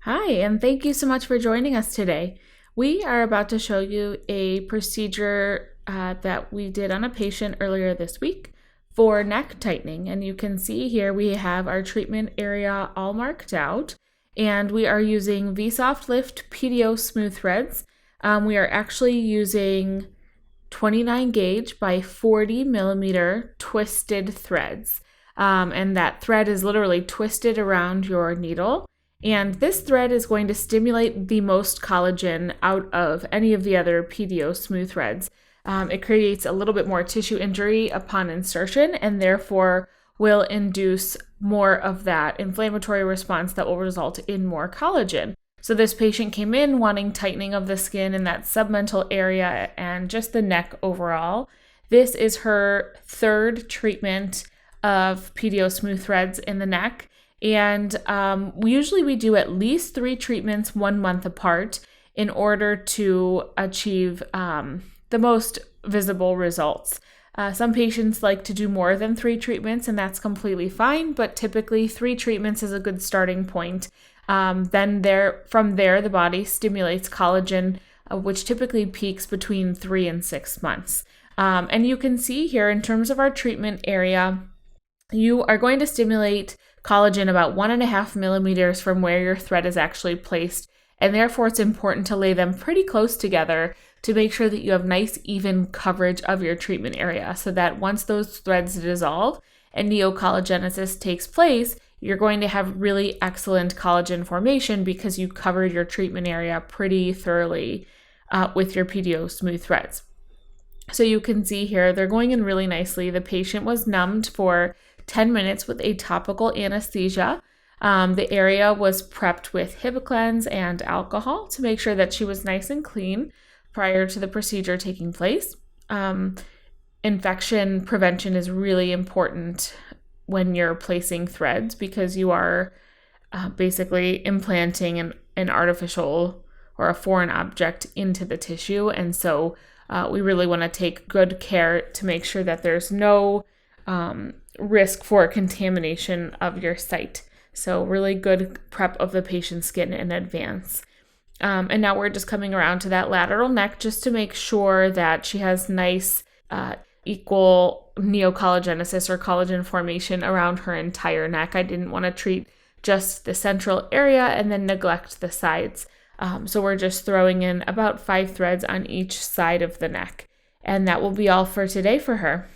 Hi, and thank you so much for joining us today. We are about to show you a procedure that we did on a patient earlier this week for neck tightening. And you can see here we have our treatment area all marked out, and we are using Vsoft Lift PDO Smooth Threads. We are actually using 29 gauge by 40 millimeter twisted threads. And that thread is literally twisted around your needle. And this thread is going to stimulate the most collagen out of any of the other PDO smooth threads. It creates a little bit more tissue injury upon insertion and therefore will induce more of that inflammatory response that will result in more collagen. So this patient came in wanting tightening of the skin in that submental area and just the neck overall. This is her third treatment of PDO smooth threads in the neck. And we do at least 3 treatments 1 month apart in order to achieve the most visible results. Some patients like to do more than 3 treatments, and that's completely fine, but typically 3 treatments is a good starting point. From there, the body stimulates collagen, which typically peaks between 3 and 6 months. And you can see here in terms of our treatment area, you are going to stimulate collagen about 1.5 millimeters from where your thread is actually placed, and therefore it's important to lay them pretty close together to make sure that you have nice even coverage of your treatment area so that once those threads dissolve and neocollagenesis takes place, you're going to have really excellent collagen formation because you covered your treatment area pretty thoroughly with your PDO smooth threads. So you can see here, they're going in really nicely. The patient was numbed for 10 minutes with a topical anesthesia. The area was prepped with Hibiclens and alcohol to make sure that she was nice and clean prior to the procedure taking place. Infection prevention is really important when you're placing threads because you are basically implanting an artificial or a foreign object into the tissue. And so we really want to take good care to make sure that there's no risk for contamination of your site. So really good prep of the patient's skin in advance. And now we're just coming around to that lateral neck just to make sure that she has nice equal neocollagenesis or collagen formation around her entire neck. I didn't want to treat just the central area and then neglect the sides. So we're just throwing in about 5 threads on each side of the neck. And that will be all for today for her.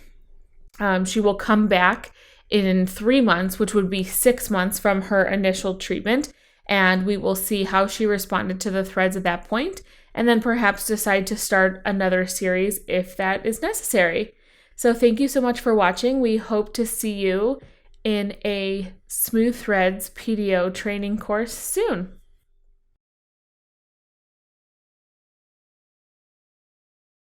She will come back in 3 months, which would be 6 months from her initial treatment, and we will see how she responded to the threads at that point, and then perhaps decide to start another series if that is necessary. So thank you so much for watching. We hope to see you in a Smooth Threads PDO training course soon.